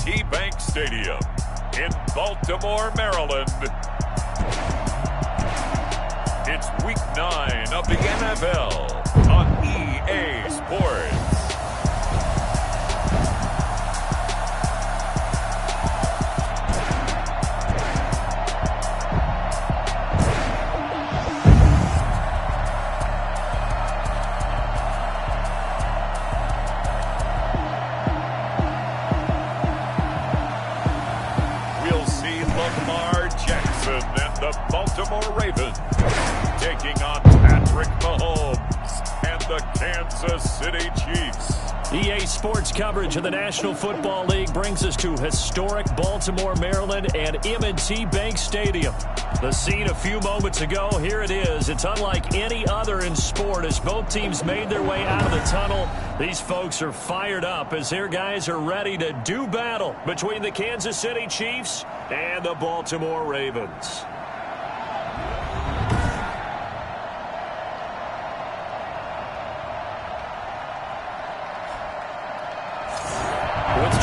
M&T Bank Stadium in Baltimore, Maryland. It's Week 9 of the NFL on EA Sports. We'll see Lamar Jackson and the Baltimore Ravens taking on Patrick Mahomes and the Kansas City Chiefs. EA Sports coverage of the National Football League brings us to historic Baltimore, Maryland, and M&T Bank Stadium. The scene a few moments ago, here it is. It's unlike any other in sport as both teams made their way out of the tunnel. These folks are fired up as their guys are ready to do battle between the Kansas City Chiefs and the Baltimore Ravens.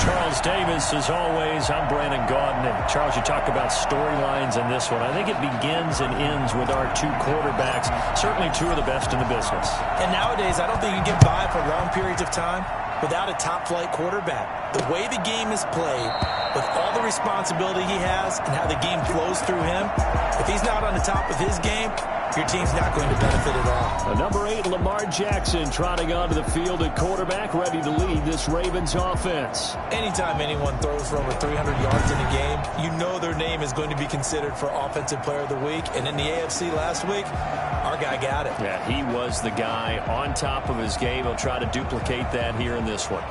Charles Davis, as always, I'm Brandon Gaudin. And Charles, you talk about storylines in this one. I think it begins and ends with our two quarterbacks, certainly two of the best in the business. And nowadays, I don't think you can get by for long periods of time without a top-flight quarterback. The way the game is played, with all the responsibility he has and how the game flows through him, if he's not on the top of his game, your team's not going to benefit at all. Number 8, Lamar Jackson, trotting onto the field at quarterback, ready to lead this Ravens offense. Anytime anyone throws for over 300 yards in a game, you know their name is going to be considered for Offensive Player of the Week. And in the AFC last week, our guy got it. Yeah, he was the guy on top of his game. He'll try to duplicate that here in this one.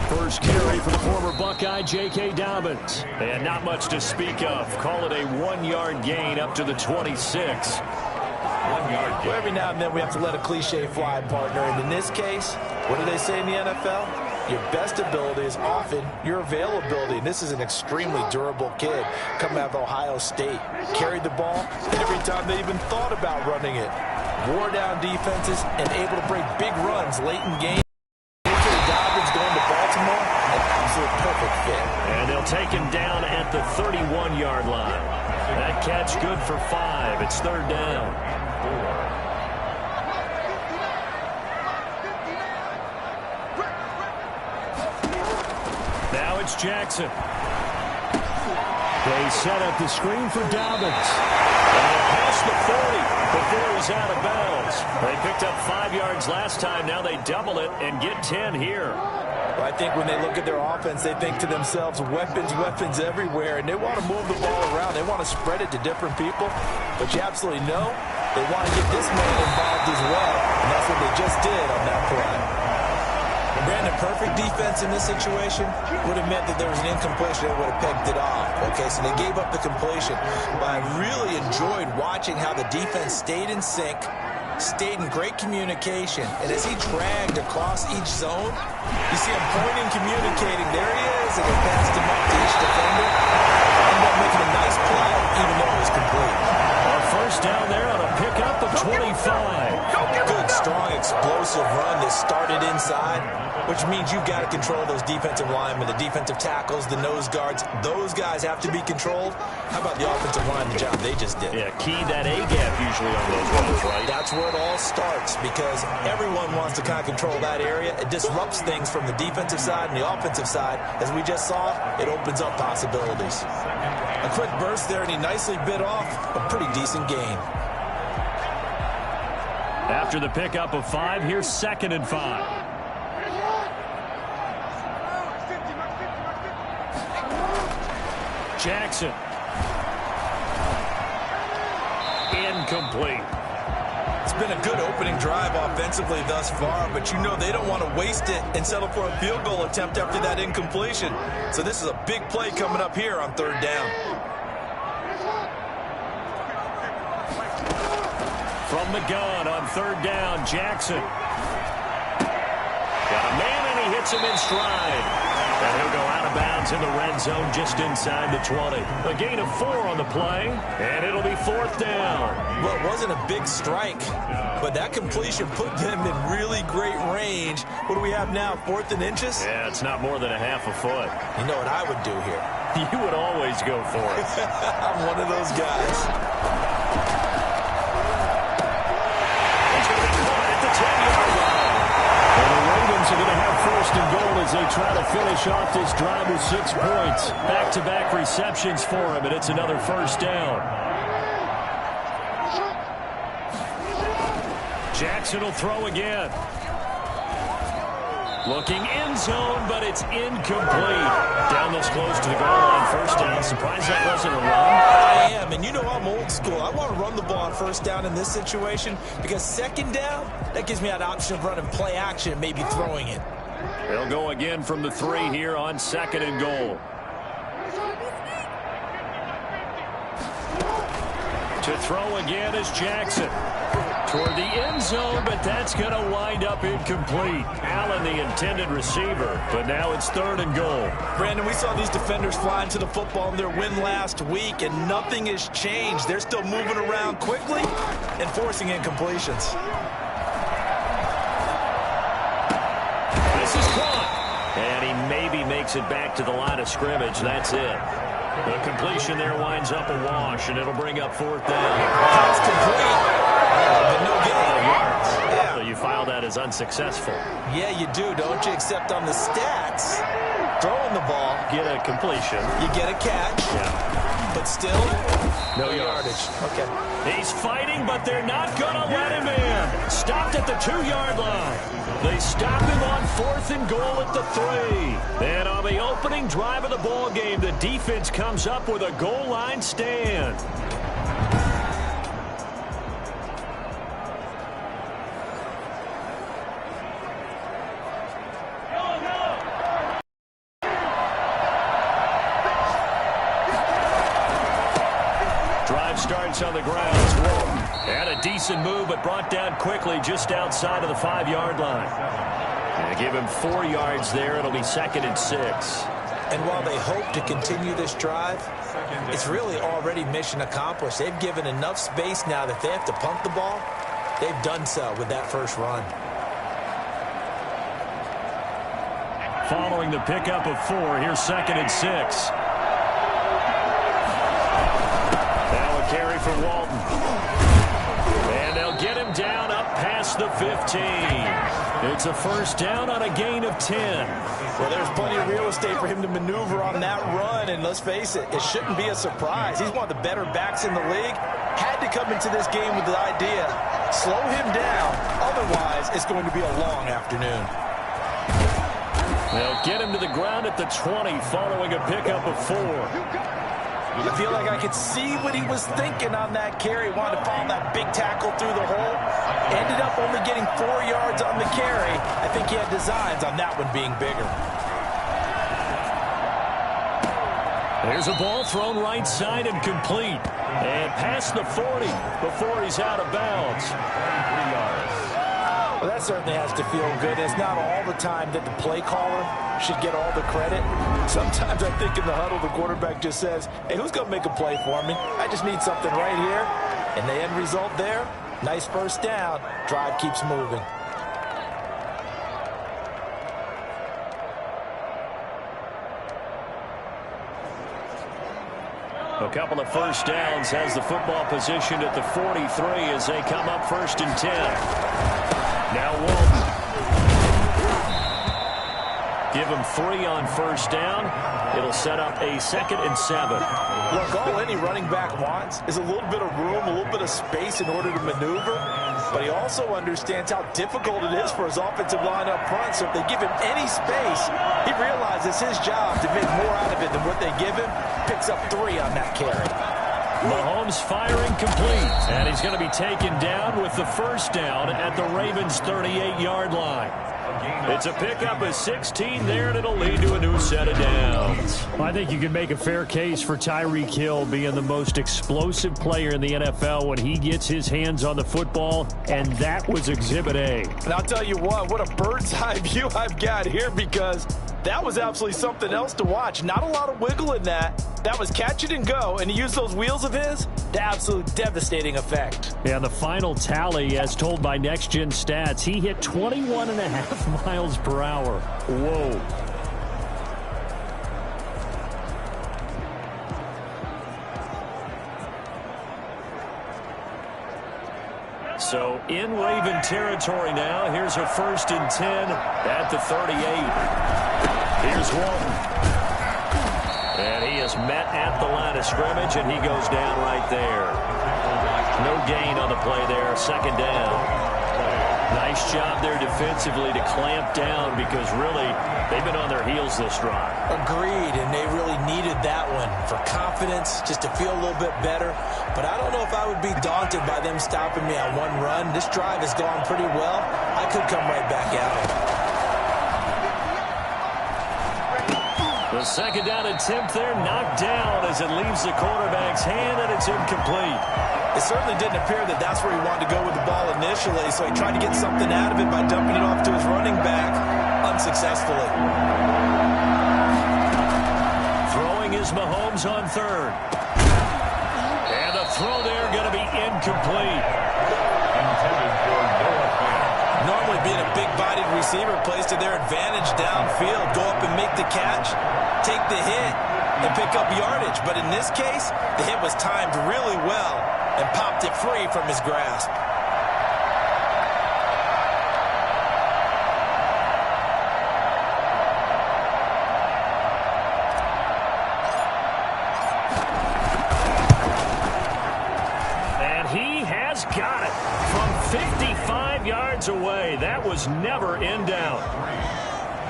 First carry for the former Buckeye, J.K. Dobbins. And not much to speak of. Call it a 1-yard gain up to the 26. 1-yard gain. Well, every now and then we have to let a cliche fly, partner. And in this case, what do they say in the NFL? Your best ability is often your availability. And this is an extremely durable kid coming out of Ohio State. Carried the ball every time they even thought about running it. Wore down defenses and able to break big runs late in games. Going to Baltimore, an absolute perfect fit. And they'll take him down at the 31-yard line. That catch good for 5. It's third down. Now it's Jackson. They set up the screen for Dobbins. And past the 40 before he's out of bounds. They picked up 5 yards last time. Now they double it and get 10 here. Well, I think when they look at their offense, they think to themselves, weapons, weapons everywhere, and they want to move the ball around. They want to spread it to different people, but you absolutely know they want to get this man involved as well, and that's what they just did on that play. And Brandon, perfect defense in this situation would have meant that there was an incompletion that would have pegged it off. Okay, so they gave up the completion, but I really enjoyed watching how the defense stayed in sync, stayed in great communication, and as he dragged across each zone, you see him pointing, communicating. There he is, and they passed him up to each defender. Ended up making a nice play, even though it was complete. Our first down there on a pickup of 25. Good, strong, explosive run that started inside, which means you've got to control those defensive linemen, the defensive tackles, the nose guards. Those guys have to be controlled. How about the offensive line, the job they just did? Yeah, key that A-gap usually on those runs, right? That's where it all starts because everyone wants to kind of control that area. It disrupts things from the defensive side and the offensive side. As we just saw, it opens up possibilities. A quick burst there, and he nicely bit off a pretty decent gain. After the pickup of 5, here's 2nd and 5. Jackson. Incomplete. It's been a good opening drive offensively thus far, but you know they don't want to waste it and settle for a field goal attempt after that incompletion. So this is a big play coming up here on third down. From the gun on third down, Jackson. Got a man, and he hits him in stride. And he'll go out of bounds in the red zone just inside the 20. A gain of 4 on the play, and it'll be fourth down. Well, it wasn't a big strike, but that completion put them in really great range. What do we have now, 4th and inches? Yeah, it's not more than a half a foot. You know what I would do here? You would always go for it. I'm one of those guys. Are going to have first and goal as they try to finish off this drive with 6 points. Back-to-back receptions for him, and it's another first down. Jackson will throw again. Looking end zone, but it's incomplete. Down this close to the goal line, first down. Surprised that wasn't a run. I am, and you know I'm old school. I want to run the ball on first down in this situation because second down, that gives me that option of running play action and maybe throwing it. They'll go again from the 3 here on second and goal. To throw again is Jackson. Toward the end zone, but that's going to wind up incomplete. Allen, the intended receiver, but now it's third and goal. Brandon, we saw these defenders fly into the football in their win last week, and nothing has changed. They're still moving around quickly and forcing incompletions. This is caught, and he maybe makes it back to the line of scrimmage. That's it. The completion there winds up a wash, and it'll bring up fourth down. Pass complete. But no gain. Yeah. So you file that as unsuccessful. Yeah, you do, don't you? Except on the stats, throwing the ball. Get a completion. You get a catch. Yeah. But still, no yardage. Okay. He's fighting, but they're not going to let him in. Stopped at the 2-yard line. They stop him on 4th and goal at the 3. And on the opening drive of the ball game, the defense comes up with a goal line stand. Starts on the ground. It's Walton. Had a decent move, but brought down quickly just outside of the 5-yard line. And give him 4 yards there. It'll be 2nd and 6. And while they hope to continue this drive, it's really already mission accomplished. They've given enough space now that they have to punt the ball. They've done so with that first run. Following the pickup of 4, here's 2nd and 6. Carry for Walton. And they'll get him down up past the 15. It's a first down on a gain of 10. Well, there's plenty of real estate for him to maneuver on that run. And let's face it, it shouldn't be a surprise. He's one of the better backs in the league. Had to come into this game with the idea, slow him down. Otherwise, it's going to be a long afternoon. They'll get him to the ground at the 20 following a pickup of 4. I feel like I could see what he was thinking on that carry. Wanted to follow that big tackle through the hole. Ended up only getting 4 yards on the carry. I think he had designs on that one being bigger. There's a ball thrown right side and complete. And past the 40 before he's out of bounds. 3 yards. Well, that certainly has to feel good. It's not all the time that the play caller should get all the credit. Sometimes I think in the huddle, the quarterback just says, hey, who's going to make a play for me? I just need something right here. And the end result there, nice first down. Drive keeps moving. A couple of first downs has the football positioned at the 43 as they come up 1st and 10. Now Walton. Give him 3 on first down. It'll set up a 2nd and 7. Look, all any running back wants is a little bit of room, a little bit of space in order to maneuver. But he also understands how difficult it is for his offensive line up front. So if they give him any space, he realizes his job to make more out of it than what they give him. Picks up 3 on that carry. Mahomes firing complete. And he's going to be taken down with the first down at the Ravens' 38-yard line. It's a pickup of 16 there, and it'll lead to a new set of downs. Well, I think you can make a fair case for Tyreek Hill being the most explosive player in the NFL when he gets his hands on the football, and that was Exhibit A. And I'll tell you what a bird's eye view I've got here, because that was absolutely something else to watch. Not a lot of wiggle in that. That was catch it and go, and he used those wheels of his to absolute devastating effect. Yeah, the final tally, as told by Next Gen Stats, he hit 21.5 miles per hour. Whoa. So in Raven territory now. Here's a 1st and 10 at the 38. Here's Walton. And he is met at the line of scrimmage, and he goes down right there. No gain on the play there. 2nd down. Nice job there defensively to clamp down, because really they've been on their heels this drive. Agreed, and they really needed that one for confidence, just to feel a little bit better. But I don't know if I would be daunted by them stopping me on one run. This drive has gone pretty well. I could come right back out. The 2nd down attempt there knocked down as it leaves the quarterback's hand, and it's incomplete. It certainly didn't appear that that's where he wanted to go with the ball initially, so he tried to get something out of it by dumping it off to his running back unsuccessfully. Throwing is Mahomes on 3rd. And the throw there going to be incomplete. Normally being a big-bodied receiver plays to their advantage downfield. Go up and make the catch, take the hit, and pick up yardage. But in this case, the hit was timed really well and popped it free from his grasp. And he has got it from 55 yards away. That was never in doubt.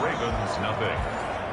Ravens nothing.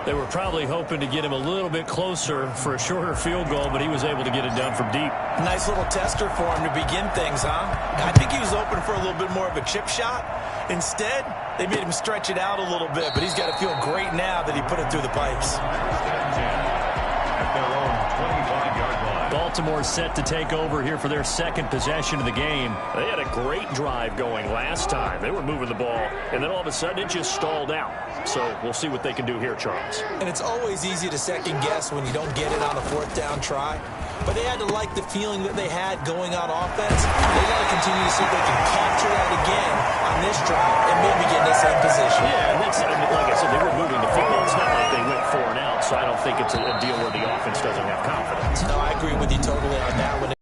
They were probably hoping to get him a little bit closer for a shorter field goal, but he was able to get it done from deep. Nice little tester for him to begin things, huh? I think he was open for a little bit more of a chip shot. Instead, they made him stretch it out a little bit, but he's got to feel great now that he put it through the pipes. At their own 25-yard line. Baltimore set to take over here for their 2nd possession of the game. They had a great drive going last time. They were moving the ball, and then all of a sudden it just stalled out. So we'll see what they can do here, Charles. And it's always easy to second guess when you don't get it on a 4th down try. But they had to like the feeling that they had going on offense. They got to continue to see if they can capture that again on this drive and maybe get in the same position. Yeah, and that's, like I said, they were moving the football. It's not like they went 4 and out, so I don't think it's a deal where the offense doesn't have confidence. No, I agree with you totally on that one.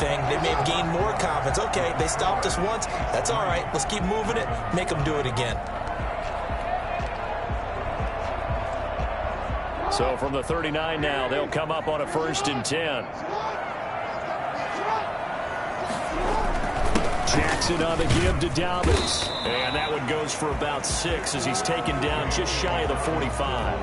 They may have gained more confidence. Okay, they stopped us once. That's all right. Let's keep moving it. Make them do it again. So from the 39 now, they'll come up on a 1st and 10. Jackson on the give to Dobbins. And that one goes for about 6 as he's taken down just shy of the 45.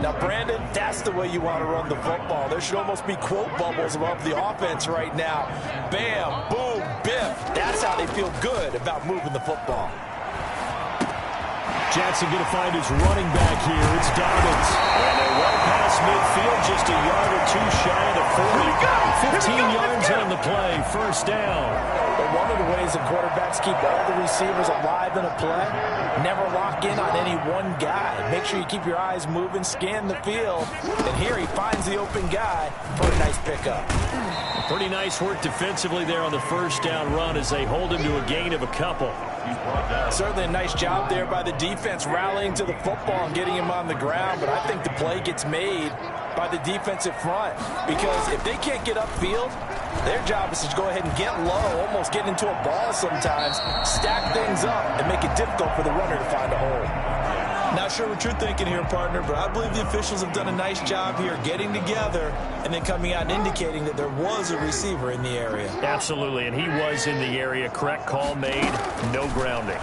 Now, Brandon, that's the way you want to run the football. There should almost be quote bubbles above the offense right now. Bam, boom, biff. That's how they feel good about moving the football. Jackson going to find his running back here. It's Dobbins. And they're well past midfield, just a yard or 2 shy of the 40. 15 yards on the play, 1st down. But one of the ways that quarterbacks keep all the receivers alive in a play, never lock in on any one guy. Make sure you keep your eyes moving, scan the field. And here he finds the open guy for a nice pickup. Pretty nice work defensively there on the 1st down run as they hold him to a gain of a couple. Certainly a nice job there by the defense rallying to the football and getting him on the ground, but I think the play gets made by the defensive front, because if they can't get upfield, their job is to go ahead and get low, almost get into a ball sometimes, stack things up, and make it difficult for the runner to find a hole. Not sure what you're thinking here, partner, but I believe the officials have done a nice job here getting together and then coming out and indicating that there was a receiver in the area. Absolutely, and he was in the area. Correct call made, no grounding.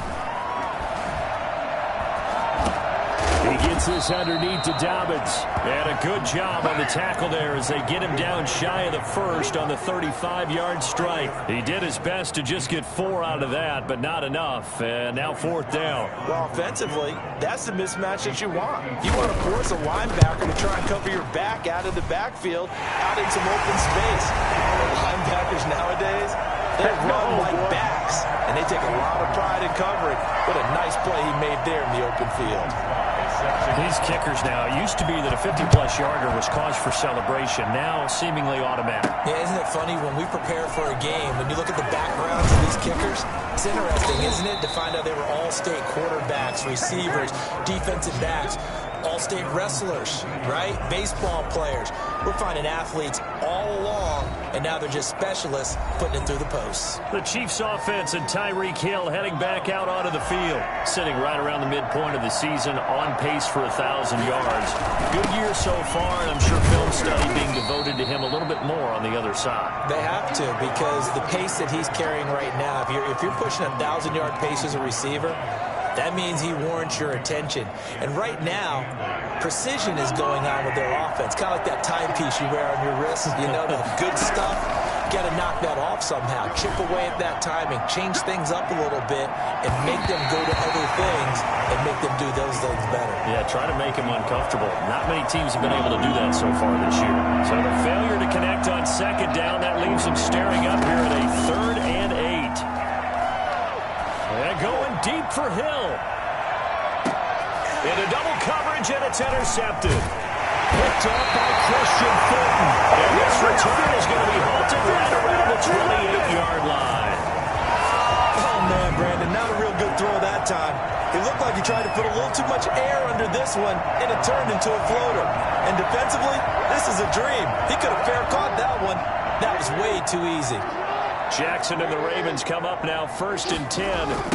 He gets gets this underneath to Dobbins. And a good job on the tackle there as they get him down shy of the first on the 35-yard strike. He did his best to just get 4 out of that, but not enough. And now 4th down. Well, offensively, that's the mismatch that you want. You want to force a linebacker to try and cover your back out of the backfield, out in some open space. Linebackers nowadays, they run like backs, and they take a lot of pride in covering. What a nice play he made there in the open field. These kickers now, it used to be that a 50-plus yarder was cause for celebration. Now seemingly automatic. Yeah, isn't it funny when we prepare for a game, when you look at the backgrounds of these kickers, it's interesting, isn't it, to find out they were all-state quarterbacks, receivers, defensive backs, all-state wrestlers, right? Baseball players. We're finding athletes all along, and now they're just specialists putting it through the posts. The Chiefs offense and Tyreek Hill heading back out onto the field. Sitting right around the midpoint of the season, on pace for 1,000 yards. Good year so far, and I'm sure film study being devoted to him a little bit more on the other side. They have to, because the pace that he's carrying right now, if you're pushing a 1,000-yard pace as a receiver, that means he warrants your attention. And right now, precision is going on with their offense. Kind of like that timepiece you wear on your wrist. You know, the good stuff. You got to knock that off somehow. Chip away at that timing. Change things up a little bit and make them go to other things and make them do those things better. Yeah, try to make him uncomfortable. Not many teams have been able to do that so far this year. So the failure to connect on 2nd down, that leaves him staring up here at a 3rd and 8. And going deep for Hill. Into double coverage, and it's intercepted. Picked off by Christian Fulton. And this return is going to be halted right around the 28-yard line. Oh, man, Brandon, not a real good throw that time. It looked like he tried to put a little too much air under this one, and it turned into a floater. And defensively, this is a dream. He could have fair caught that one. That was way too easy. Jackson and the Ravens come up now 1st and 10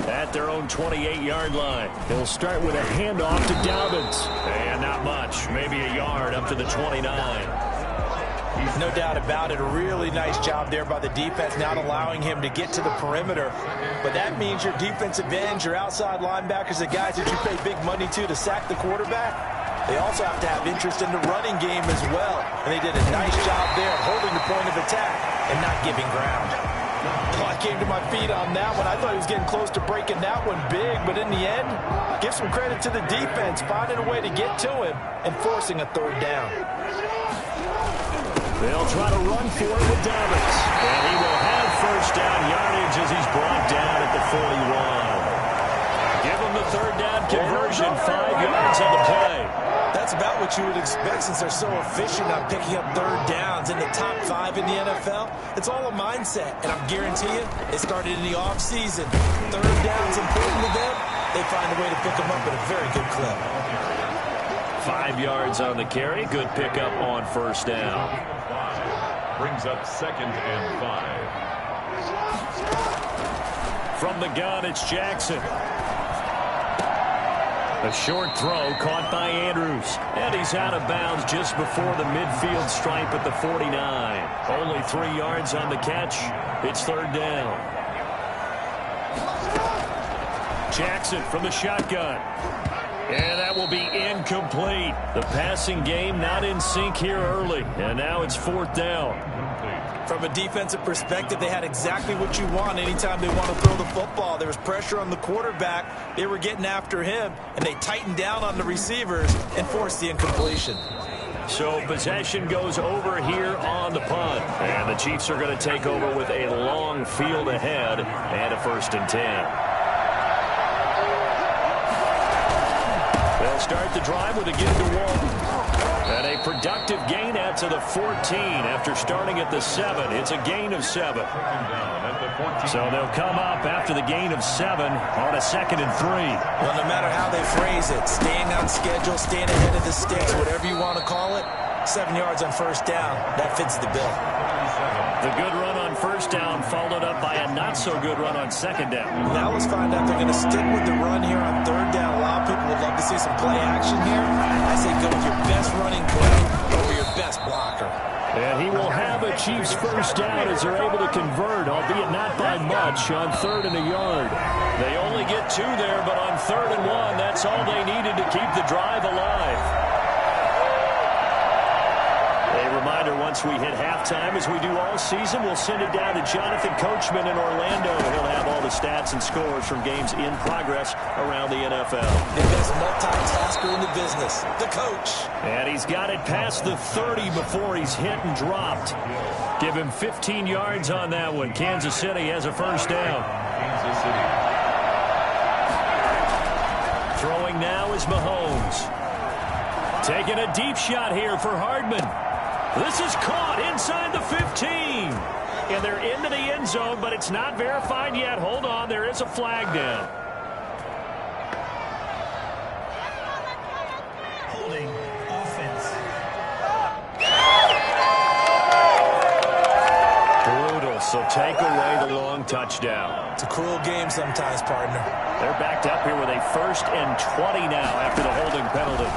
at their own 28-yard line. They'll start with a handoff to Dobbins. And not much, maybe a yard up to the 29. No doubt about it. A really nice job there by the defense, not allowing him to get to the perimeter. But that means your defensive ends, your outside linebackers, the guys that you pay big money to sack the quarterback, they also have to have interest in the running game as well. And they did a nice job there holding the point of attack and not giving ground. I came to my feet on that one. I thought he was getting close to breaking that one big, but in the end, give some credit to the defense, finding a way to get to him and forcing a 3rd down. They'll try to run for it with Dobbins. And he will have 1st down yardage as he's brought down at the 41. Give him the 3rd down conversion, 5 yards on the play. That's about what you would expect since they're so efficient on picking up 3rd downs in the top 5 in the NFL. It's all a mindset, and I'm guarantee you, it started in the offseason. 3rd down's important to them. They find a way to pick them up at a very good clip. 5 yards on the carry. Good pickup on 1st down. Brings up 2nd and 5. From the gun, it's Jackson. A short throw caught by Andrews. And he's out of bounds just before the midfield stripe at the 49. Only 3 yards on the catch. It's 3rd down. Jackson from the shotgun. And that will be incomplete. The passing game not in sync here early. And now it's 4th down. From a defensive perspective, they had exactly what you want anytime they want to throw the football. There was pressure on the quarterback. They were getting after him, and they tightened down on the receivers and forced the incompletion. So possession goes over here on the punt. And the Chiefs are going to take over with a long field ahead and a 1st and 10. They'll start the drive with a give to Walton. And a productive gain out to the 14 after starting at the 7. It's a gain of 7. So they'll come up after the gain of 7 on a 2nd and 3. Well, no matter how they phrase it, staying on schedule, staying ahead of the sticks, whatever you want to call it, 7 yards on 1st down, that fits the bill. The good run on 1st down followed up by a not-so-good run on 2nd down. Now let's find out they're going to stick with the run here on 3rd down. A lot of people would love to see some play action here. I say go with your best running play over your best blocker. And he will have a Chiefs first down as they're able to convert, albeit not by much, on 3rd and a yard. They only get 2 there, but on 3rd and 1, that's all they needed to keep the drive alive. A reminder, once we hit halftime, as we do all season, we'll send it down to Jonathan Coachman in Orlando. He'll have all the stats and scores from games in progress around the NFL. The best multitasker in the business, the coach. And he's got it past the 30 before he's hit and dropped. Give him 15 yards on that one. Kansas City has a first down. Kansas City. Throwing now is Mahomes. Taking a deep shot here for Hardman. This is caught inside the 15. And they're into the end zone, but it's not verified yet. Hold on, there is a flag down. Holding offense. Brutal, so take away the long touchdown. It's a cruel game sometimes, partner. They're backed up here with a 1st and 20 now after the holding penalty.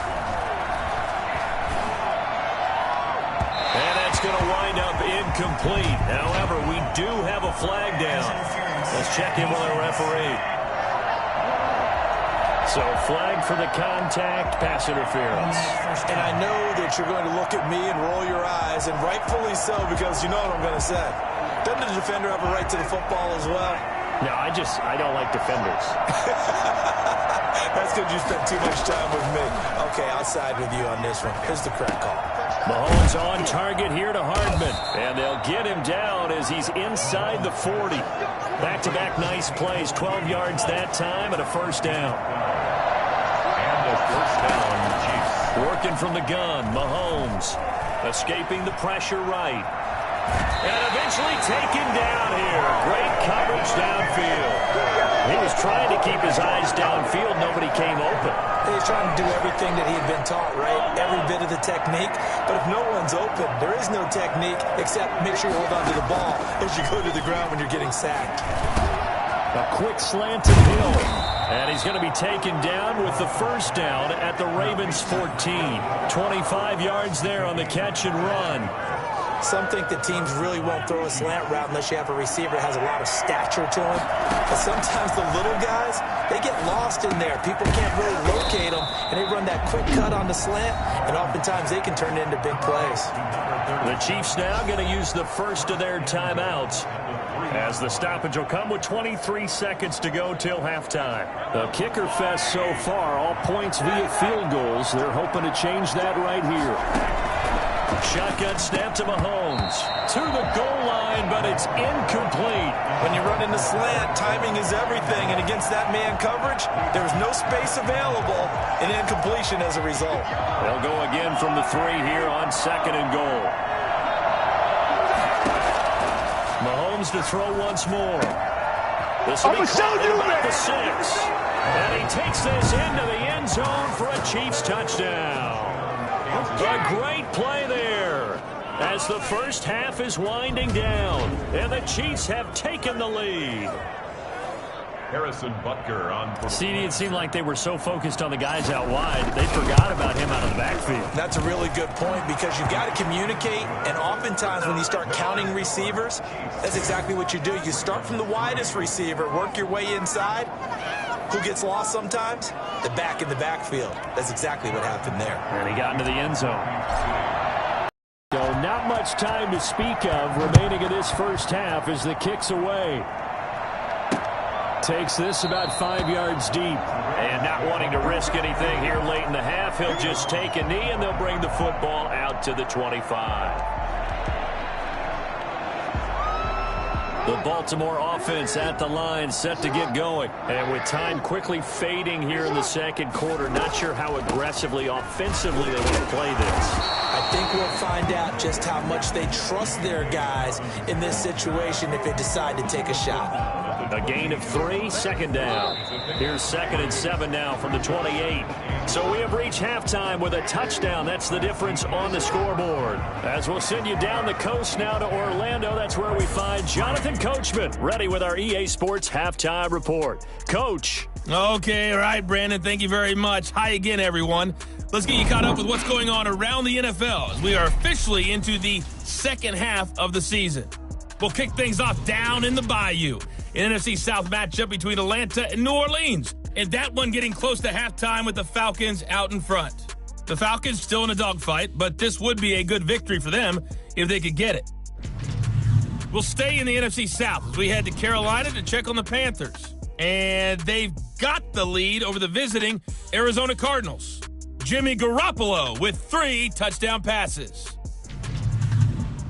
Going to wind up incomplete. However, we do have a flag down. Let's check in with our referee. So, flag for the contact, pass interference. And I know that you're going to look at me and roll your eyes, and rightfully so, because you know what I'm going to say. Doesn't the defender have a right to the football as well? No, I don't like defenders. That's because you spent too much time with me. Okay, I'll side with you on this one. Here's the correct call. Mahomes on target here to Hardman. And they'll get him down as he's inside the 40. Back-to-back nice plays. 12 yards that time and a first down. And a first down, Chiefs. Working from the gun, Mahomes. Escaping the pressure right. And eventually taken down here. Great coverage downfield. He was trying to keep his eyes downfield. Nobody came open. He's trying to do everything that he had been taught, right? Every bit of the technique. But if no one's open, there is no technique except make sure you hold on to the ball as you go to the ground when you're getting sacked. A quick slanted hill. And he's going to be taken down with the first down at the Ravens 14. 25 yards there on the catch and run. Some think that teams really won't throw a slant route unless you have a receiver that has a lot of stature to him. But sometimes the little guys, they get lost in there. People can't really locate them, and they run that quick cut on the slant, and oftentimes they can turn it into big plays. The Chiefs now going to use the first of their timeouts, as the stoppage will come with 23 seconds to go till halftime. The kicker fest so far, all points via field goals. They're hoping to change that right here. Shotgun snap to Mahomes. To the goal line, but it's incomplete. When you run in the slant, timing is everything. And against that man coverage, there's no space available. And incompletion as a result. They'll go again from the 3 here on 2nd and goal. Mahomes to throw once more. This will be caught at about the 6. And he takes this into the end zone for a Chiefs touchdown. A great play there as the first half is winding down, and the Chiefs have taken the lead. Harrison Butker on. CD, it seemed like they were so focused on the guys out wide, they forgot about him out of the backfield. That's a really good point because you've got to communicate, and oftentimes when you start counting receivers, that's exactly what you do. You start from the widest receiver, work your way inside. Who gets lost sometimes? The back in the backfield. That's exactly what happened there. And he got into the end zone. So not much time to speak of remaining in this first half as the kick's away. Takes this about 5 yards deep. And not wanting to risk anything here late in the half, he'll just take a knee and they'll bring the football out to the 25. The Baltimore offense at the line, set to get going. And with time quickly fading here in the second quarter, not sure how aggressively, offensively they want to play this. I think we'll find out just how much they trust their guys in this situation if they decide to take a shot. A gain of 3, second down. Here's 2nd and 7 now from the 28. So we have reached halftime with a touchdown. That's the difference on the scoreboard. As we'll send you down the coast now to Orlando, that's where we find Jonathan Coachman, ready with our EA Sports Halftime Report. Coach. Okay, all right, Brandon, thank you very much. Hi again, everyone. Let's get you caught up with what's going on around the NFL as we are officially into the second half of the season. We'll kick things off down in the Bayou. An NFC South matchup between Atlanta and New Orleans. And that one getting close to halftime with the Falcons out in front. The Falcons still in a dogfight, but this would be a good victory for them if they could get it. We'll stay in the NFC South as we head to Carolina to check on the Panthers. And they've got the lead over the visiting Arizona Cardinals. Jimmy Garoppolo with 3 touchdown passes.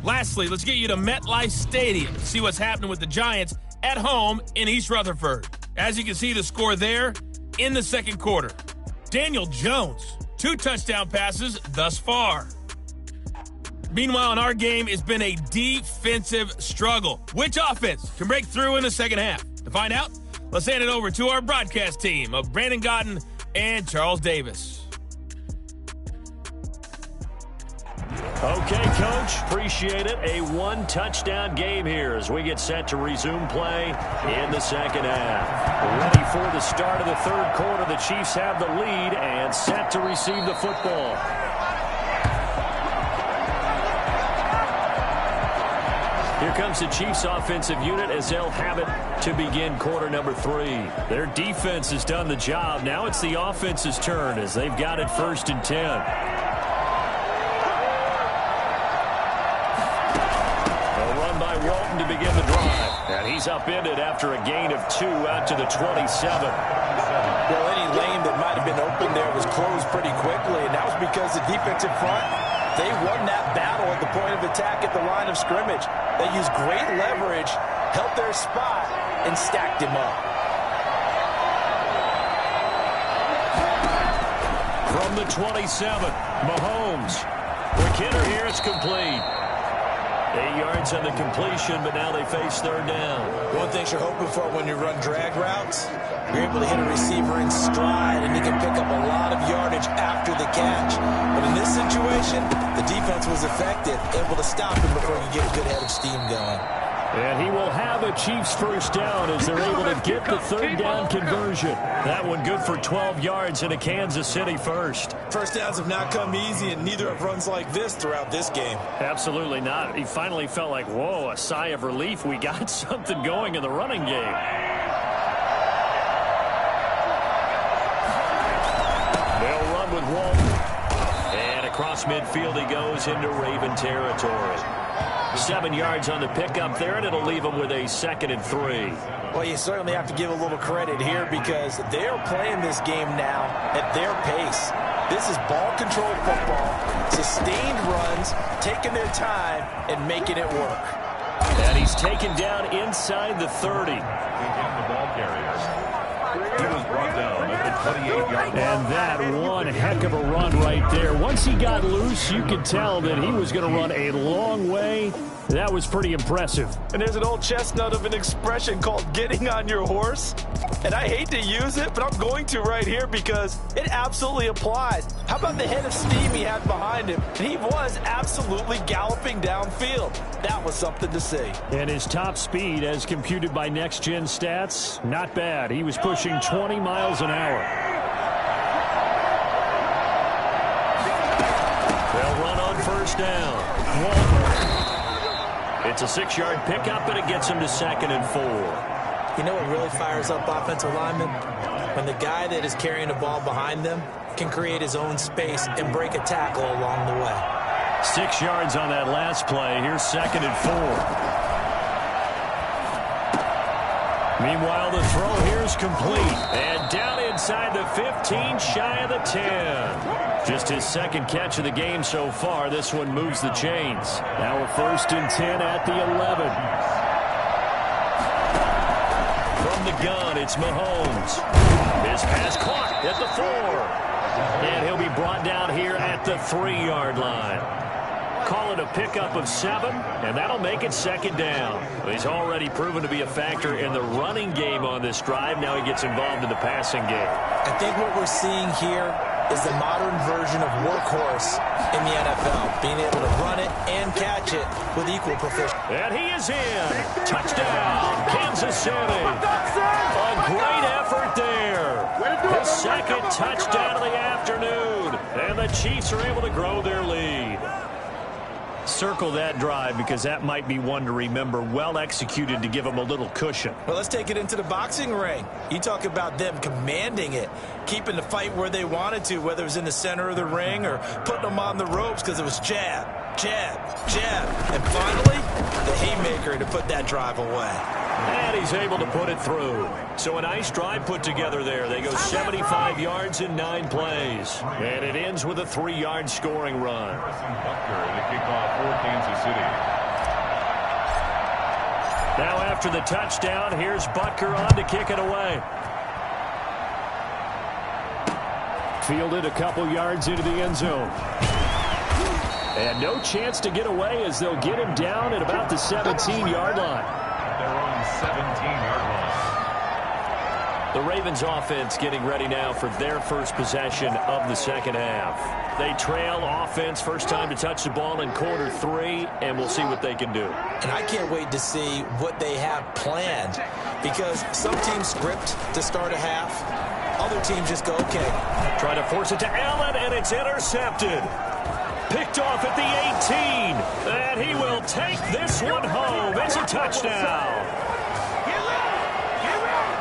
Lastly, let's get you to MetLife Stadium to see what's happening with the Giants at home in East Rutherford. As you can see, the score there in the second quarter. Daniel Jones, 2 touchdown passes thus far. Meanwhile, in our game, it's been a defensive struggle. Which offense can break through in the second half? To find out, let's hand it over to our broadcast team of Brandon Gotten and Charles Davis. Okay, Coach, appreciate it. A 1-touchdown game here as we get set to resume play in the second half. Ready for the start of the third quarter. The Chiefs have the lead and set to receive the football. Here comes the Chiefs offensive unit as they'll have it to begin quarter number 3. Their defense has done the job. Now it's the offense's turn as they've got it 1st and 10. To begin the drive. And he's upended after a gain of 2 out to the 27. Well, any lane that might have been open there was closed pretty quickly, and that was because the defensive front, they won that battle at the point of attack at the line of scrimmage. They used great leverage, held their spot, and stacked him up. From the 27, Mahomes. Quick hitter here, it's complete. 8 yards on the completion, but now they face 3rd down. One thing you're hoping for when you run drag routes, you're able to hit a receiver in stride, and he can pick up a lot of yardage after the catch. But in this situation, the defense was effective, able to stop him before he could get a good head of steam going. And he will have a Chiefs 1st down as they're able to get the 3rd down conversion. That one good for 12 yards in a Kansas City 1st. First downs have not come easy, and neither have runs like this throughout this game. Absolutely not. He finally felt like, whoa, a sigh of relief. We got something going in the running game. They'll run with Walton. And across midfield he goes into Raven territory. 7 yards on the pickup there, and it'll leave them with a 2nd and 3. Well, you certainly have to give a little credit here because they're playing this game now at their pace. This is ball control football, sustained runs, taking their time, and making it work. And he's taken down inside the 30. He was brought down at the 28-yard line. And that one heck of a run right there. Once he got loose, you could tell that he was going to run a long way. That was pretty impressive. And there's an old chestnut of an expression called getting on your horse. And I hate to use it, but I'm going to right here because it absolutely applies. How about the head of steam he had behind him? And he was absolutely galloping downfield. That was something to see. And his top speed, as computed by Next Gen Stats, not bad. He was pushing 20 miles an hour. They'll run on 1st down. Walton. It's a 6-yard pickup, and it gets him to 2nd and 4. You know what really fires up offensive linemen? When the guy that is carrying the ball behind them can create his own space and break a tackle along the way. 6 yards on that last play. Here's 2nd and 4. Meanwhile, the throw here is complete. And down inside the 15, shy of the 10. Just his 2nd catch of the game so far. This one moves the chains. Now a 1st and 10 at the 11. From the gun, it's Mahomes. His pass caught at the 4. And he'll be brought down here at the 3-yard line. call it a pickup of 7, and that'll make it 2nd down. He's already proven to be a factor in the running game on this drive. Now he gets involved in the passing game. I think what we're seeing here is the modern version of workhorse in the NFL, being able to run it and catch it with equal proficiency. And he is in. Touchdown, Kansas City. A great effort there. His 2nd touchdown of the afternoon. And the Chiefs are able to grow their lead. Circle that drive because that might be one to remember. Well executed to give them a little cushion. Well, let's take it into the boxing ring. You talk about them commanding it, keeping the fight where they wanted to, whether it was in the center of the ring or putting them on the ropes because it was jab, jab, jab. And finally, the haymaker to put that drive away. And he's able to put it through. So a nice drive put together there. They go 75 yards in 9 plays. And it ends with a 3-yard scoring run. The kickoff for Kansas City. Now after the touchdown, here's Butker on to kick it away. Fielded a couple yards into the end zone. And no chance to get away as they'll get him down at about the 17-yard line. They're on 17-yard line. The Ravens offense getting ready now for their first possession of the 2nd half. They trail offense, first time to touch the ball in quarter 3, and we'll see what they can do. And I can't wait to see what they have planned, because some teams script to start a half. Other teams just go, okay. Try to force it to Allen, and it's intercepted. Picked off at the 18, and he will take this one home. It's a touchdown.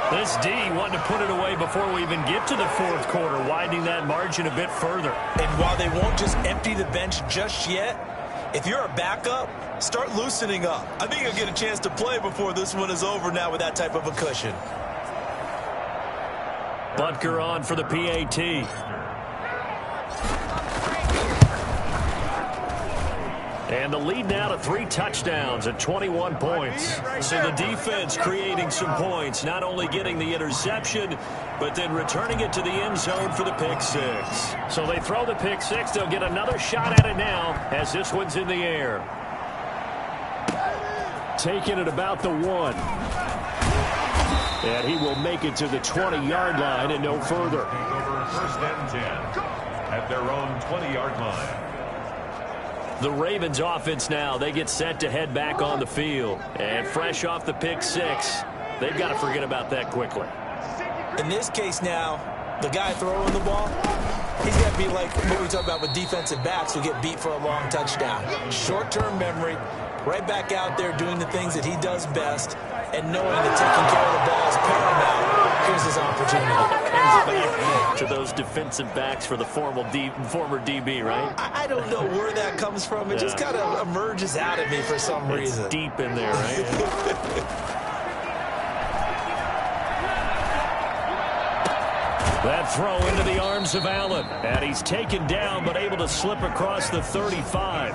This D wanted to put it away before we even get to the 4th quarter, widening that margin a bit further. And while they won't just empty the bench just yet, if you're a backup, start loosening up. I think you'll get a chance to play before this one is over now with that type of a cushion. Butker on for the PAT. And the lead now to 3 touchdowns at 21 points. So the defense creating some points, not only getting the interception, but then returning it to the end zone for the pick 6. So they throw the pick 6. They'll get another shot at it now as this one's in the air. Taking it about the 1. And he will make it to the 20-yard line and no further. First and 10 at their own 20-yard line. The Ravens offense now, they get set to head back on the field. And fresh off the pick 6, they've got to forget about that quickly. In this case now, the guy throwing the ball, he's got to be like what we talk about with defensive backs who get beat for a long touchdown. Short-term memory, right back out there doing the things that he does best, and knowing that taking care of the ball is paramount. Here's his opportunity. To those defensive backs for the former DB, right? I don't know where that comes from. It just kind of emerges out of me for some reason. It's deep in there, right? That throw into the arms of Allen. And he's taken down, but able to slip across the 35.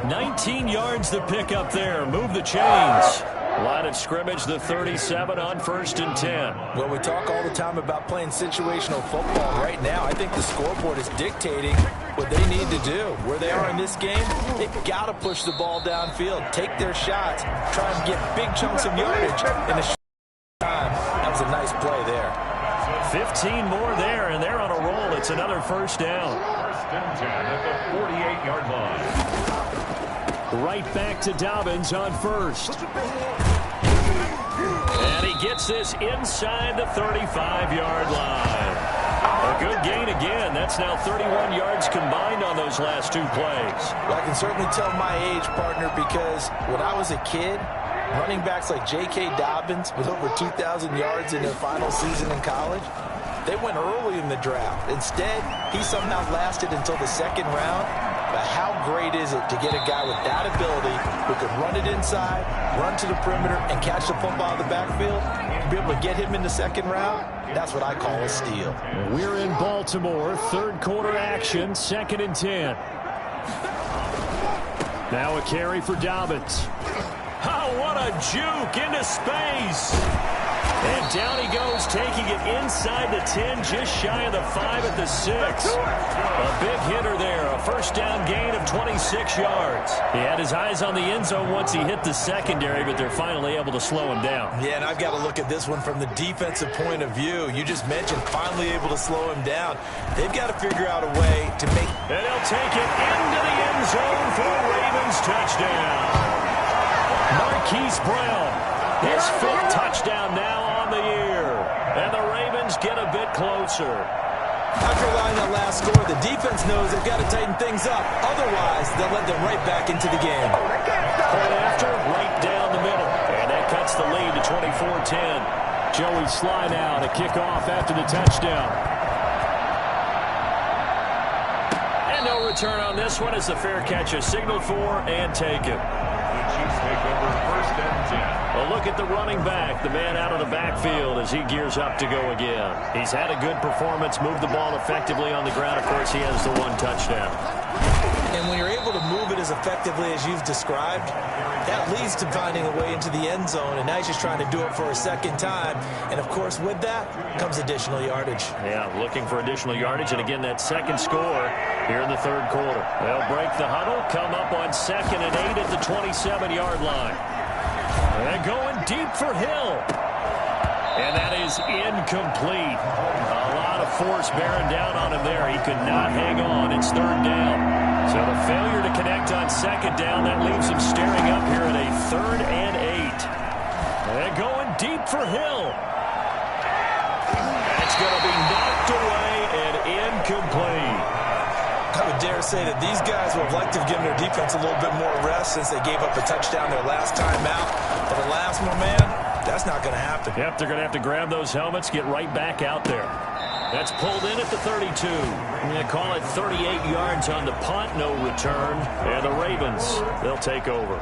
19 yards the pick up there. Move the chains. Line of scrimmage, the 37 on 1st and 10. Well, we talk all the time about playing situational football. Right now, I think the scoreboard is dictating what they need to do. Where they are in this game, they've got to push the ball downfield, take their shots, try and get big chunks of yardage in a short time. That was a nice play there. 15 more there, and they're on a roll. It's another first down. First and 10 at the 48-yard line. Right back to Dobbins on 1st. And he gets this inside the 35-yard line. A good gain again. That's now 31 yards combined on those last 2 plays. Well, I can certainly tell my age, partner, because when I was a kid, running backs like J.K. Dobbins with over 2,000 yards in their final season in college, they went early in the draft. Instead, he somehow lasted until the 2nd round. But how great is it to get a guy with that ability who can run it inside, run to the perimeter, and catch the football out of the backfield? To be able to get him in the 2nd round, that's what I call a steal. We're in Baltimore, 3rd quarter action, 2nd and 10. Now a carry for Dobbins. Oh, what a juke into space. And down he goes, taking it inside the 10, just shy of the 5 at the 6. A big hitter there, a first down gain of 26 yards. He had his eyes on the end zone once he hit the secondary, but they're finally able to slow him down. Yeah, and I've got to look at this one from the defensive point of view. You just mentioned finally able to slow him down. They've got to figure out a way to make... And he'll take it into the end zone for a Ravens touchdown. Marquise Brown, his 5th touchdown now on the year. And the Ravens get a bit closer. After allowing that last score, the defense knows they've got to tighten things up. Otherwise, they'll let them right back into the game. Point after, right down the middle. And that cuts the lead to 24-10. Joey Sly now to kick off after the touchdown. And no return on this one as the fair catch is signaled for and taken. The Chiefs take over 1st and 10. A look at the running back, the man out of the backfield as he gears up to go again. He's had a good performance, moved the ball effectively on the ground. Of course, he has the 1 touchdown. And when you're able to move it as effectively as you've described, that leads to finding a way into the end zone, and now he's just trying to do it for a second time. And, of course, with that comes additional yardage. Yeah, looking for additional yardage, and again, that second score here in the 3rd quarter. They'll break the huddle, come up on 2nd and 8 at the 27-yard line. And going deep for Hill. And that is incomplete. A lot of force bearing down on him there. He could not hang on. It's 3rd down. So the failure to connect on 2nd down, that leaves him staring up here at a 3rd and 8. And going deep for Hill. That's going to be knocked away and incomplete. I would dare say that these guys would have liked to have given their defense a little bit more rest since they gave up a touchdown their last time out. But alas, my man, that's not going to happen. Yep, they're going to have to grab those helmets, get right back out there. That's pulled in at the 32. They call it 38 yards on the punt, no return. And the Ravens, they'll take over.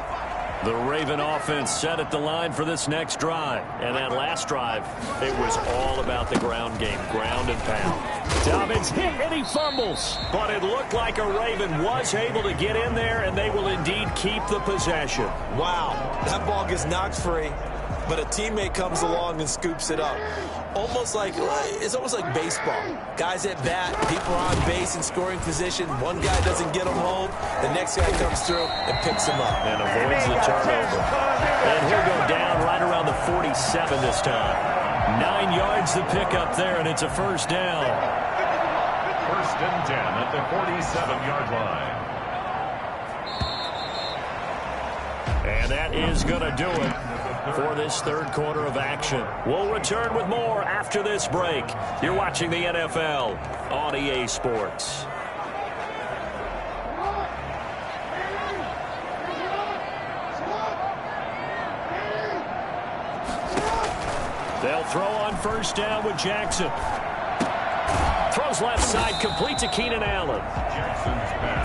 The Raven offense set at the line for this next drive. And that last drive, it was all about the ground game, ground and pound. Dobbins hit and he fumbles. But it looked like a Raven was able to get in there, and they will indeed keep the possession. Wow, that ball gets knocked free, but a teammate comes along and scoops it up. It's almost like baseball. Guys at bat, people are on base in scoring position. One guy doesn't get them home. The next guy comes through and picks him up. And avoids the turnover. And he'll go down right around the 47 this time. 9 yards to pick up there, and it's a 1st down. 1st and 10 at the 47-yard line. And that is going to do it for this 3rd quarter of action. We'll return with more after this break. You're watching the NFL on EA Sports. They'll throw on 1st down with Jackson. Throws left side, complete to Keenan Allen.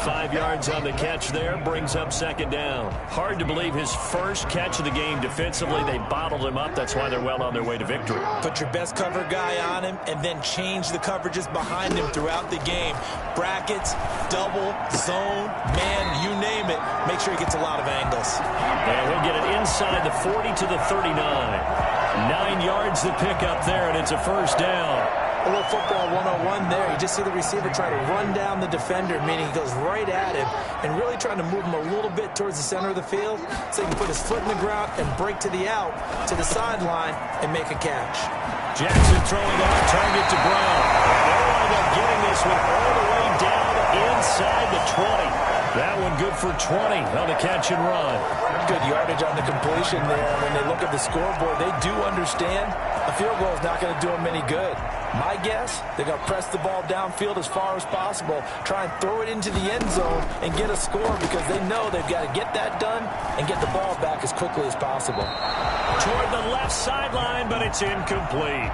5 yards on the catch there, brings up 2nd down. Hard to believe his first catch of the game defensively. They bottled him up. That's why they're well on their way to victory. Put your best cover guy on him and then change the coverages behind him throughout the game. Brackets, double, zone, man, you name it. Make sure he gets a lot of angles. And he'll get it inside the 40 to the 39. 9 yards to pick up there, and it's a 1st down. A little football 101 there. You just see the receiver try to run down the defender, meaning he goes right at him and really trying to move him a little bit towards the center of the field so he can put his foot in the ground and break to the out, to the sideline, and make a catch. Jackson throwing on target to Brown. They'll wind up getting this one all the way down inside the 20. That one good for 20 on the catch and run. Good yardage on the completion there. When they look at the scoreboard, they do understand a field goal is not going to do them any good. My guess, they're going to press the ball downfield as far as possible, try and throw it into the end zone and get a score because they know they've got to get that done and get the ball back as quickly as possible. Toward the left sideline, but it's incomplete.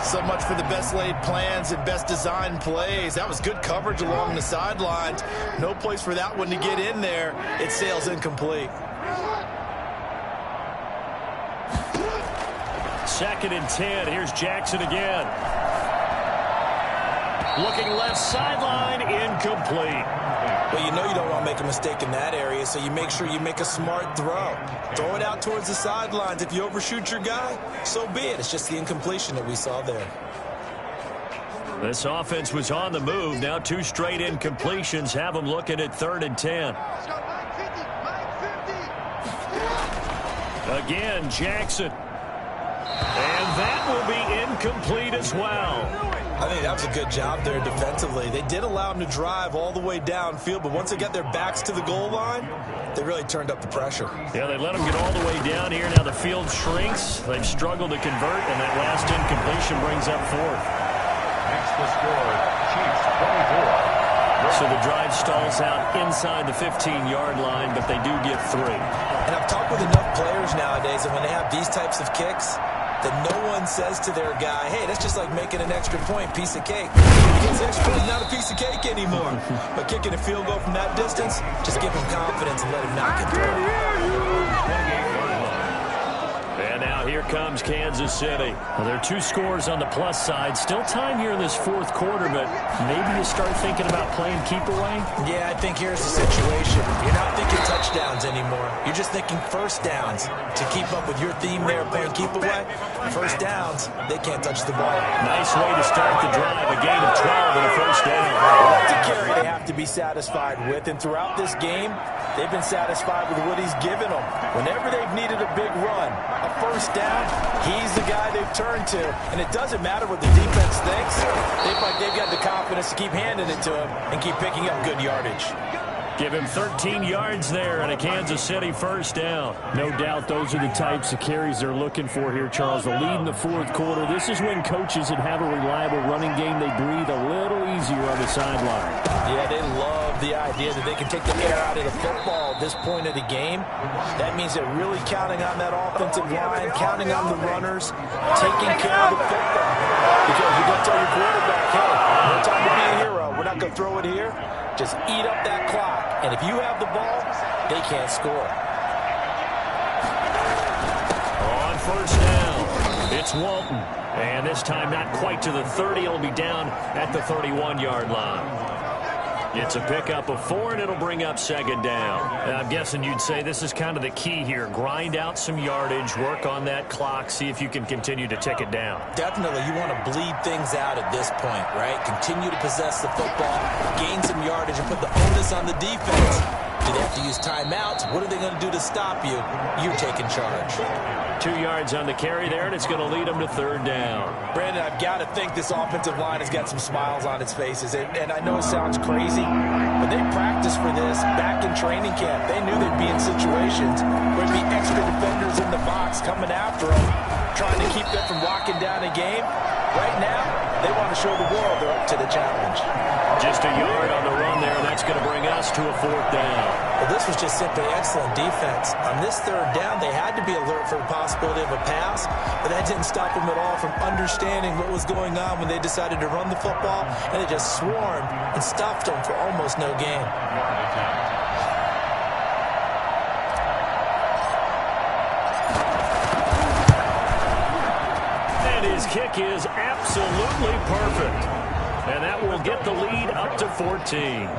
So much for the best laid plans and best designed plays. That was good coverage along the sidelines. No place for that one to get in there. It sails incomplete. 2nd and 10. Here's Jackson again. Looking left sideline, incomplete. Well, you know you don't want to make a mistake in that area, so you make sure you make a smart throw. Throw it out towards the sidelines. If you overshoot your guy, so be it. It's just the incompletion that we saw there. This offense was on the move. Now 2 straight incompletions have them looking at 3rd and 10. Again, Jackson. And that will be incomplete as well. I think that was a good job there defensively. They did allow him to drive all the way downfield, but once they got their backs to the goal line, they really turned up the pressure. Yeah, they let him get all the way down here. Now the field shrinks. They've struggled to convert, and that last incompletion brings up 4th. Makes the score, Chiefs 24. So the drive stalls out inside the 15-yard line, but they do get 3. And I've talked with enough players nowadays that when they have these types of kicks, that no one says to their guy, hey, that's just like making an extra point, piece of cake. Because extra point is not a piece of cake anymore. But kicking a field goal from that distance, just give him confidence and let him knock it through. And now here comes Kansas City. Well, there are 2 scores on the plus side. Still time here in this 4th quarter, but maybe you start thinking about playing keep away? Yeah, I think here's the situation. You're not thinking touchdowns anymore. You're just thinking first downs. To keep up with your theme there, playing keep away, first downs, they can't touch the ball. Nice way to start the drive. A gain of 12 and a first down. That's a carry they have to be satisfied with, and throughout this game, they've been satisfied with what he's given them. Whenever they've needed a big run, a first down, he's the guy they've turned to. And it doesn't matter what the defense thinks. They've got the confidence to keep handing it to him and keep picking up good yardage. Give him 13 yards there and a Kansas City first down. No doubt those are the types of carries they're looking for here, Charles. The lead in the 4th quarter. This is when coaches that have a reliable running game, they breathe a little easier on the sideline. Yeah, they love the idea that they can take the air out of the football at this point of the game. That means they're really counting on that offensive line, counting on the runners, taking care of the football. Because you're going to tell your quarterback, hey, no time to be a hero. We're not going to throw it here. Just eat up that clock. And if you have the ball, they can't score. On first down, it's Walton. And this time not quite to the 30. It'll be down at the 31-yard line. It's a pickup of 4, and it'll bring up 2nd down. And I'm guessing you'd say this is kind of the key here. Grind out some yardage, work on that clock, see if you can continue to tick it down. Definitely, you want to bleed things out at this point, right? Continue to possess the football, gain some yardage, and put the onus on the defense. Do they have to use timeouts? What are they going to do to stop you? You're taking charge. 2 yards on the carry there, and it's going to lead them to 3rd down. Brandon, I've got to think this offensive line has got some smiles on its faces. And I know it sounds crazy, but they practiced for this back in training camp. They knew they'd be in situations where there'd be extra defenders in the box coming after them, trying to keep them from locking down a game. Right now, they want to show the world they're up to the challenge. Just a yard on the run there, and that's going to bring us to a 4th down. Well, this was just simply excellent defense. On this 3rd down, they had to be alert for the possibility of a pass, but that didn't stop them at all from understanding what was going on when they decided to run the football, and they just swarmed and stuffed them for almost no gain. And his kick is absolutely perfect. And that will get the lead up to 14.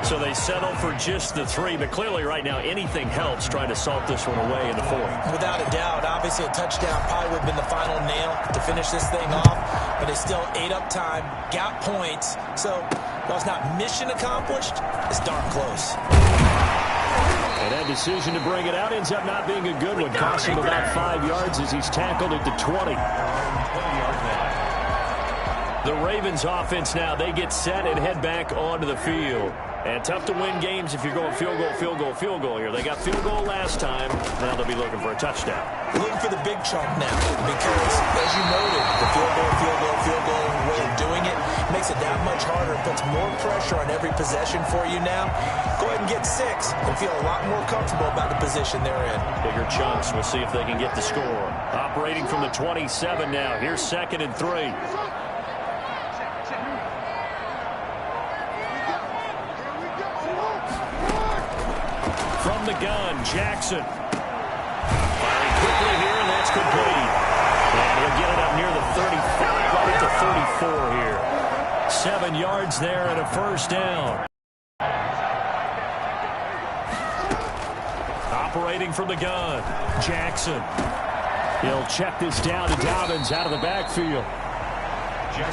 So they settle for just the 3, but clearly right now anything helps trying to salt this one away in the 4th. Without a doubt, obviously a touchdown probably would have been the final nail to finish this thing off, but they still ate up time, got points. So while it's not mission accomplished, it's darn close. And that decision to bring it out ends up not being a good one. Cost him about 5 yards as he's tackled at the 20. The Ravens offense now, they get set and head back onto the field. And tough to win games if you're going field goal, field goal, field goal here. They got field goal last time. Now they'll be looking for a touchdown. Looking for the big chunk now because, as you noted, the field goal way of doing it makes it that much harder. It puts more pressure on every possession for you now. Go ahead and get 6 and feel a lot more comfortable about the position they're in. Bigger chunks. We'll see if they can get the score. Operating from the 27 now. Here's 2nd and 3. From the gun, Jackson. Firing quickly here, and that's complete. And he'll get it up near the 35, right at the 34 here. 7 yards there and a first down. operating from the gun. Jackson. He'll check this down to Dobbins out of the backfield.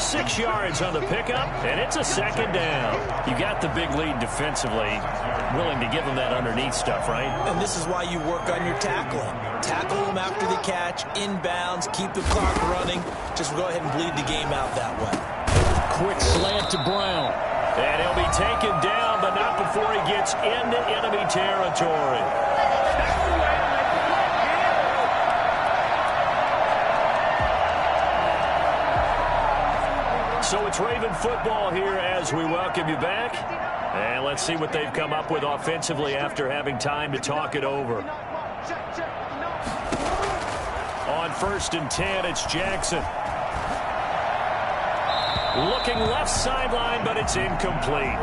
6 yards on the pickup, and it's a second down. You got the big lead defensively. Willing to give them that underneath stuff, right? And this is why you work on your tackling. Tackle them after the catch, inbounds, keep the clock running. Just go ahead and bleed the game out that way. Quick slant to Brown. And he'll be taken down, but not before he gets into enemy territory. So it's Raven football here as we welcome you back. And let's see what they've come up with offensively after having time to talk it over. On 1st and 10, it's Jackson. Looking left sideline, but it's incomplete.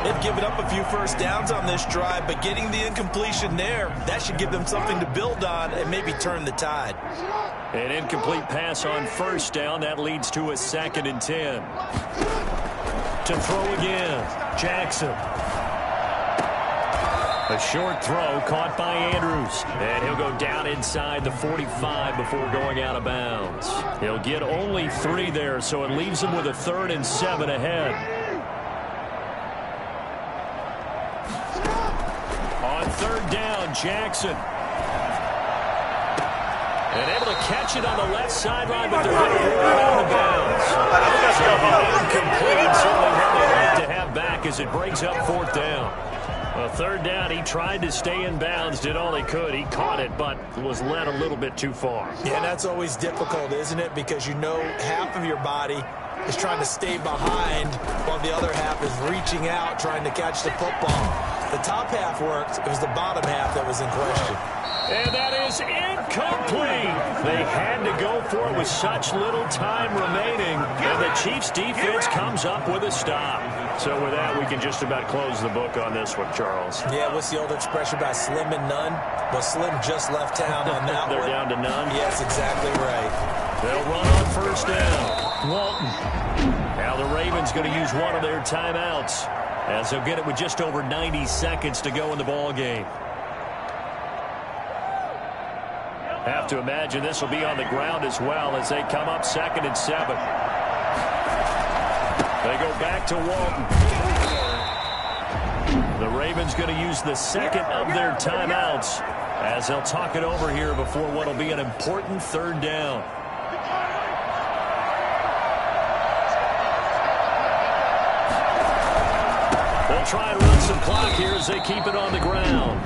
They've given up a few first downs on this drive, but getting the incompletion there, that should give them something to build on and maybe turn the tide. An incomplete pass on 1st down. That leads to a 2nd and 10. To throw again, Jackson. A short throw caught by Andrews. And he'll go down inside the 45 before going out of bounds. He'll get only 3 there, so it leaves him with a 3rd and 7 ahead. On 3rd down, Jackson. And able to catch it on the left sideline, but they're going to rule it out of bounds. So incomplete, certainly what they like to have back as it brings up 4th down. Well, 3rd down, he tried to stay in bounds, did all he could. He caught it, but was led a little bit too far. Yeah, that's always difficult, isn't it? Because you know half of your body is trying to stay behind while the other half is reaching out, trying to catch the football. The top half worked. It was the bottom half that was in question. And that is incomplete. They had to go for it with such little time remaining. And the Chiefs' defense comes up with a stop. So with that, we can just about close the book on this one, Charles. Yeah, what's the old expression about slim and none? Well, Slim just left town on that They're one. down to none? Yes, exactly right. They'll run on 1st down. Walton. Now the Ravens going to use one of their timeouts as they'll get it with just over 90 seconds to go in the ball game. Have to imagine this will be on the ground as well as they come up 2nd and 7. They go back to Walton. The Ravens going to use the 2nd of their timeouts as they'll talk it over here before what will be an important 3rd down. They'll try and run some clock here as they keep it on the ground.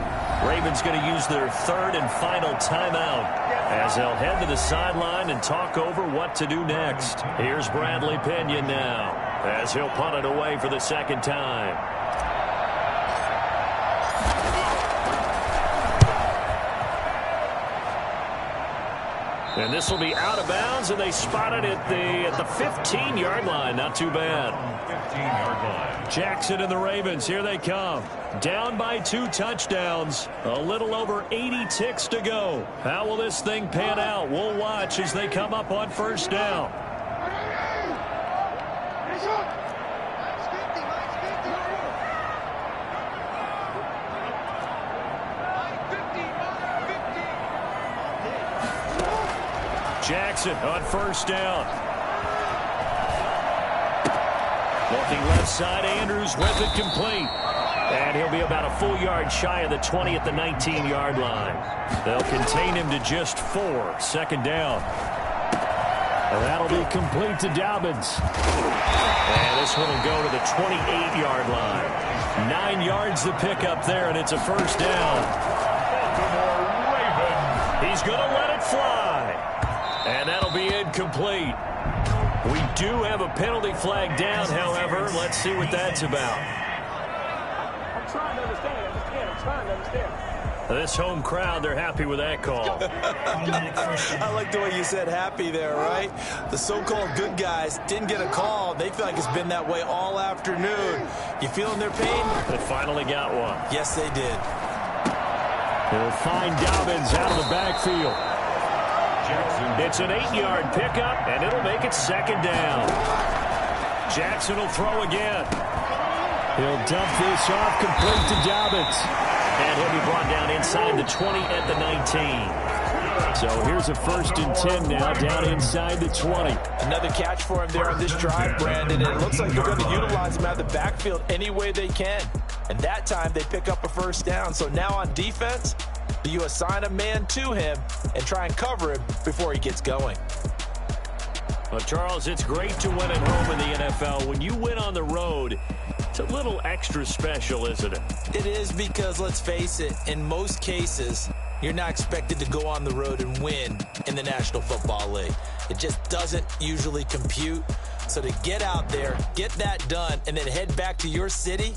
Ravens going to use their 3rd and final timeout as they'll head to the sideline and talk over what to do next. Here's Bradley Pinion now as he'll punt it away for the 2nd time. And this will be out of bounds, and they spot it at the 15-yard line. Not too bad. 15-yard line. Jackson and the Ravens, here they come. Down by 2 touchdowns. A little over 80 ticks to go. How will this thing pan out? We'll watch as they come up on 1st down. Jackson on 1st down. Looking left side, Andrews with it complete. And he'll be about a full yard shy of the 20 at the 19-yard line. They'll contain him to just 4. 2nd down. And that'll be complete to Dobbins. And this one will go to the 28-yard line. 9 yards to pick up there, and it's a 1st down. He's going to let it fly. And that'll be incomplete. We do have a penalty flag down, however. Let's see what that's about. I'm trying to understand. I'm trying to understand. This home crowd, they're happy with that call. I like the way you said happy there, right? The so-called good guys didn't get a call. They feel like it's been that way all afternoon. You feeling their pain? They finally got one. Yes, they did. They'll find Dobbins out of the backfield. It's an 8-yard pickup, and it'll make it 2nd down. Jackson will throw again. He'll dump this off complete to Dobbins. And he'll be brought on down inside the 20 at the 19. So here's a 1st and 10 now down inside the 20. Another catch for him there on this drive, Brandon, and it looks like they're going to utilize him out of the backfield any way they can. And that time they pick up a 1st down. So now on defense, you assign a man to him and try and cover him before he gets going. Well, Charles, it's great to win at home in the NFL. When you win on the road, it's a little extra special, isn't it? It is, because let's face it, in most cases, you're not expected to go on the road and win in the National Football League. It just doesn't usually compute. So to get out there, get that done, and then head back to your city,